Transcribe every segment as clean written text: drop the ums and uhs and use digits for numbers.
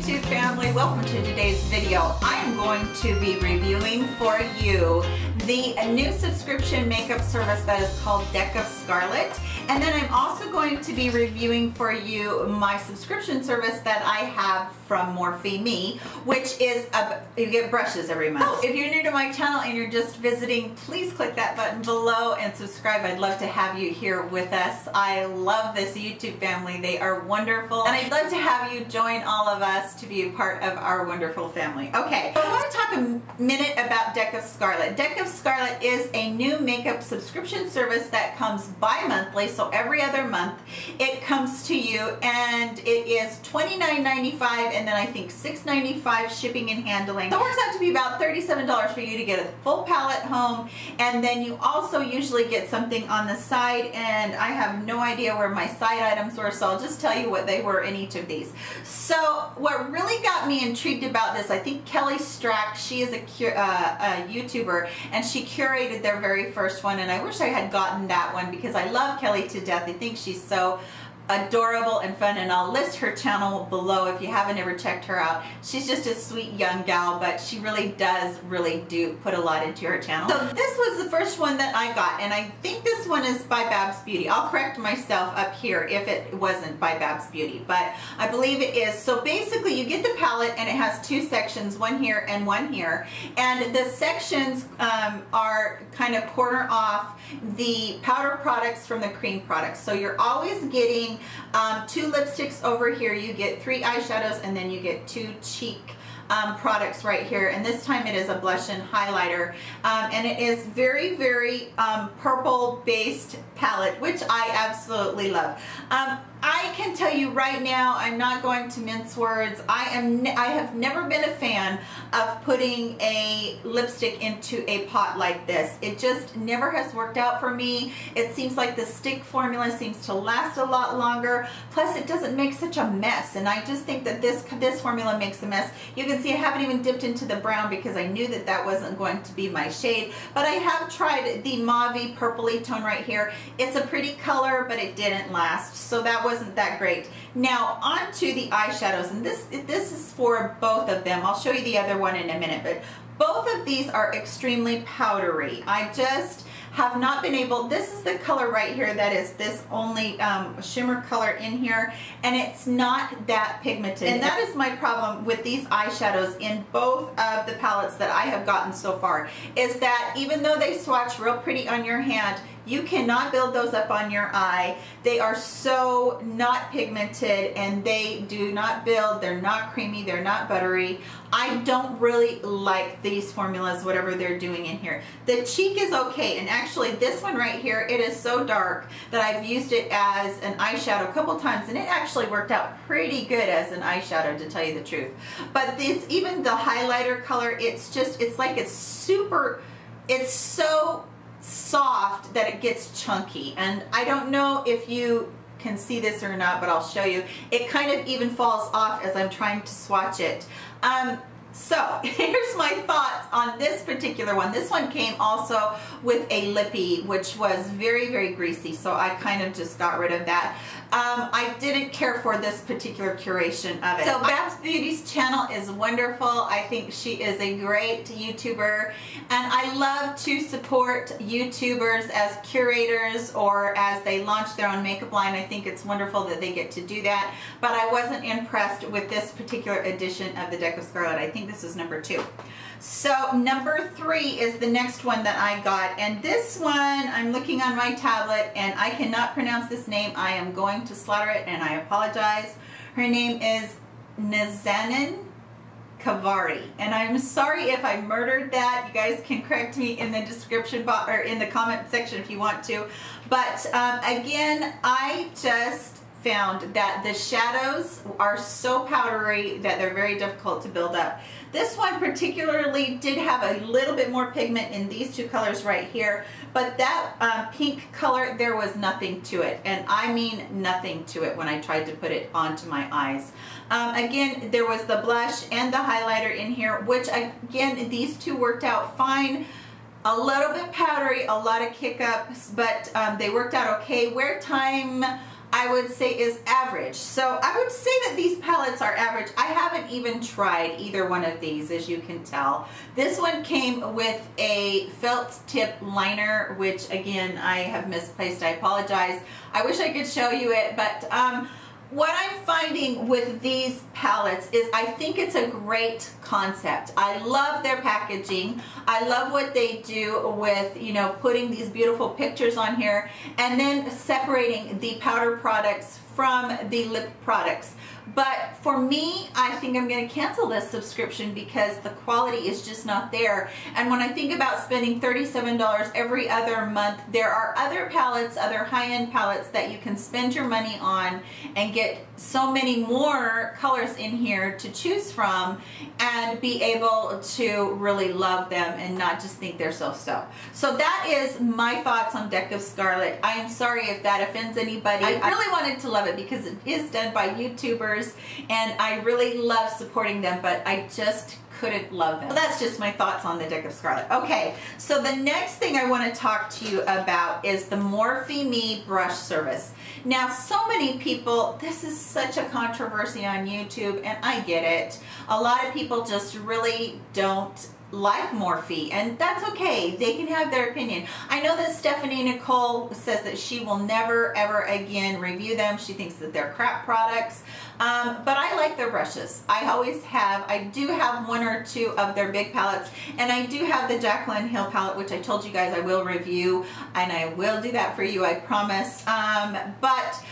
YouTube family, welcome to today's video. I am going to be reviewing for you the new subscription makeup service that is called Deck of Scarlet, and then I'm also going to be reviewing for you my subscription service that I have from MorpheMe, which is you get brushes every month. If you're new to my channel and you're just visiting, please click that button below and subscribe. I'd love to have you here with us. I love this YouTube family. They are wonderful, and I'd love to have you join all of us to be a part of our wonderful family. Okay, so I want to talk a minute about Deck of Scarlet. Deck of Scarlet is a new makeup subscription service that comes bi-monthly, so every other month it comes to you, and it is $29.95 and then I think $6.95 shipping and handling. So it works out to be about $37 for you to get a full palette home, and then you also usually get something on the side, and I have no idea where my side items were, so I'll just tell you what they were in each of these. So what really got me intrigued about this, I think Kelly Strack, she is a YouTuber, and she curated their very first one, and I wish I had gotten that one because I love Kelly to death. I think she's so adorable and fun, and I'll list her channel below if you haven't ever checked her out. She's just a sweet young gal, but she really do put a lot into her channel. So this was the first one that I got, and I think this one is by Babs Beauty. I'll correct myself up here if it wasn't by Babs Beauty, but I believe it is. So basically you get the palette, and it has two sections, one here and one here, and the sections are kind of corner off the powder products from the cream products. So you're always getting two lipsticks over here, you get three eyeshadows, and then you get two cheek products right here, and this time it is a blush and highlighter, and it is very purple based palette, which I absolutely love. I can tell you right now, I'm not going to mince words, I have never been a fan of putting a lipstick into a pot like this. It just never has worked out for me. It seems like the stick formula seems to last a lot longer, plus it doesn't make such a mess, and I just think that this formula makes a mess. You can see I haven't even dipped into the brown because I knew that that wasn't going to be my shade, but I have tried the mauve purpley tone right here. It's a pretty color, but it didn't last, so that wasn't that great. Now on to the eyeshadows, and this is for both of them. I'll show you the other one in a minute, but both of these are extremely powdery. I just have not been able, this is the color right here that is this only shimmer color in here, and it's not that pigmented, and that is my problem with these eyeshadows in both of the palettes that I have gotten so far, is that even though they swatch real pretty on your hand, you cannot build those up on your eye. They are so not pigmented, and they do not build. They're not creamy. They're not buttery. I don't really like these formulas, whatever they're doing in here. The cheek is okay, and actually this one right here, it is so dark that I've used it as an eyeshadow a couple times, and it actually worked out pretty good as an eyeshadow, to tell you the truth. But this, even the highlighter color, it's so soft that it gets chunky, and I don't know if you can see this or not, but I'll show you. It kind of even falls off as I'm trying to swatch it. So here's my thoughts on this particular one. This one came also with a lippy, which was very greasy, so I kind of just got rid of that. I didn't care for this particular curation of it. So Babs Beauty's channel is wonderful. I think she is a great YouTuber, and I love to support YouTubers as curators or as they launch their own makeup line. I think it's wonderful that they get to do that, but I wasn't impressed with this particular edition of the Deck of Scarlet. I think this is number 2. So number 3 is the next one that I got, and this one, I'm looking on my tablet and I cannot pronounce this name. I am going to slaughter it, and I apologize. Her name is Nazanin Kavari, and I'm sorry if I murdered that. You guys can correct me in the description box or in the comment section if you want to. But again, I just found that the shadows are so powdery that they're very difficult to build up. This one particularly did have a little bit more pigment in these two colors right here, but that pink color, there was nothing to it, and I mean nothing to it when I tried to put it onto my eyes. Again, there was the blush and the highlighter in here, which again, these two worked out fine. A little bit powdery, a lot of kick ups, but they worked out okay. Wear time, I would say is average. So I would say that these palettes are average. I haven't even tried either one of these, as you can tell. This one came with a felt tip liner, which again, I have misplaced. I apologize. I wish I could show you it, but what I'm finding with these palettes is I think it's a great concept. I love their packaging. I love what they do with, you know, putting these beautiful pictures on here and then separating the powder products from the lip products. But for me, I think I'm going to cancel this subscription because the quality is just not there. And when I think about spending $37 every other month, there are other palettes, other high-end palettes that you can spend your money on and get so many more colors in here to choose from and be able to really love them and not just think they're so-so. So that is my thoughts on Deck of Scarlet. I am sorry if that offends anybody. I really wanted to love it because it is done by YouTubers and I really love supporting them, but I just couldn't love them. So that's just my thoughts on the Deck of Scarlet. Okay, so the next thing I want to talk to you about is the MorpheMe brush service. Now, so many people, this is such a controversy on YouTube, and I get it. A lot of people just really don't like Morphe, and that's okay. They can have their opinion. I know that Stephanie Nicole says that she will never ever again review them. She thinks that they're crap products, but I like their brushes. I always have. I do have one or two of their big palettes, and I do have the Jaclyn Hill palette, which I told you guys I will review, and I will do that for you, I promise. But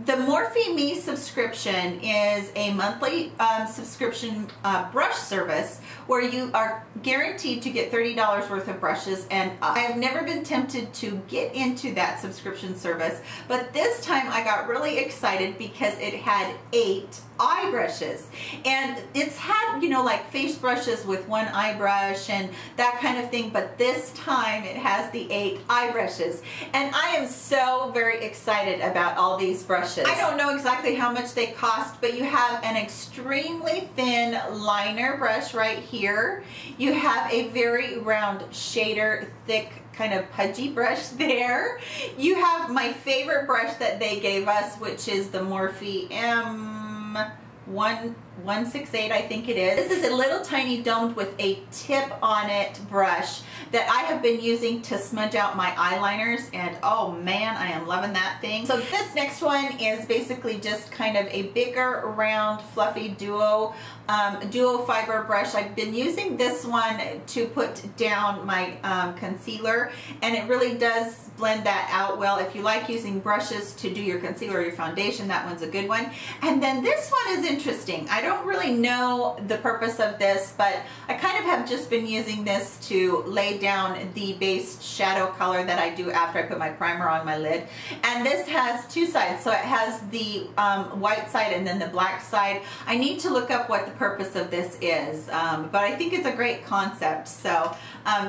the MorpheMe subscription is a monthly subscription brush service where you are guaranteed to get $30 worth of brushes, and I have never been tempted to get into that subscription service, but this time I got really excited because it had 8 eye brushes, and it's had, you know, like face brushes with 1 eye brush and that kind of thing, but this time it has the 8 eye brushes, and I am so very excited about all these brushes. I don't know exactly how much they cost, but you have an extremely thin liner brush right here. You have a very round shader, thick kind of pudgy brush there. You have my favorite brush that they gave us, which is the Morphe M168, I think it is. This is a little tiny domed with a tip on it brush that I have been using to smudge out my eyeliners, and oh man, I am loving that thing. So this next one is basically just kind of a bigger, round, fluffy duo fiber brush. I've been using this one to put down my concealer, and it really does blend that out well. If you like using brushes to do your concealer or your foundation, that one's a good one. And then this one is interesting. I don't really know the purpose of this, but I kind of have just been using this to lay down the base shadow color that I do after I put my primer on my lid. And this has 2 sides, so it has the white side and then the black side. I need to look up what the purpose of this is, but I think it's a great concept. So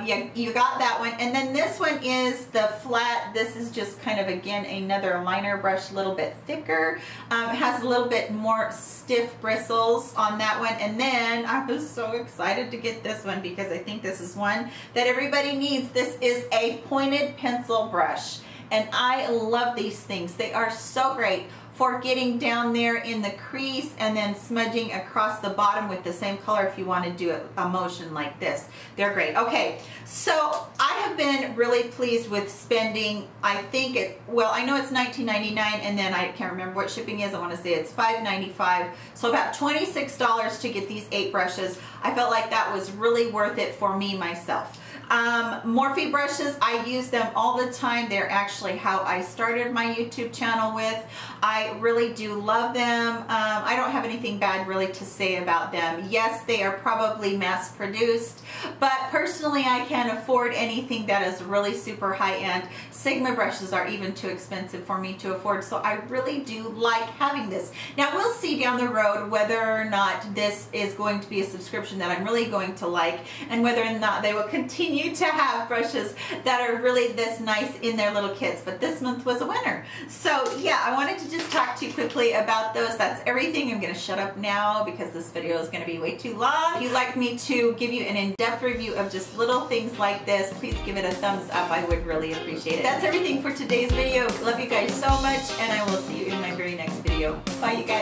yeah, you got that one. And then this one is the flat. This is just kind of, again, another liner brush, a little bit thicker. It has a little bit more stiff bristles on that one. And then I was so excited to get this one because I think this is one that everybody needs. This is a pointed pencil brush, and I love these things. They are so great for getting down there in the crease and then smudging across the bottom with the same color if you want to do a motion like this. They're great. Okay, so I have been really pleased with spending, I think well, I know it's $19.99, and then I can't remember what shipping is. I want to say it's $5.95, so about $26 to get these 8 brushes. I felt like that was really worth it for me myself. Morphe brushes, I use them all the time. They're actually how I started my YouTube channel with. I really do love them. I don't have anything bad really to say about them. Yes, they are probably mass produced, but personally I can't afford anything that is really super high-end. Sigma brushes are even too expensive for me to afford, so I really do like having this. Now we'll see down the road whether or not this is going to be a subscription that I'm really going to like, and whether or not they will continue to have brushes that are really this nice in their little kits, but this month was a winner. So yeah, I wanted to just tell talk to you quickly about those. That's everything. I'm going to shut up now because this video is going to be way too long. If you'd like me to give you an in-depth review of just little things like this, please give it a thumbs up. I would really appreciate it. That's everything for today's video. Love you guys so much, and I will see you in my very next video. Bye, you guys.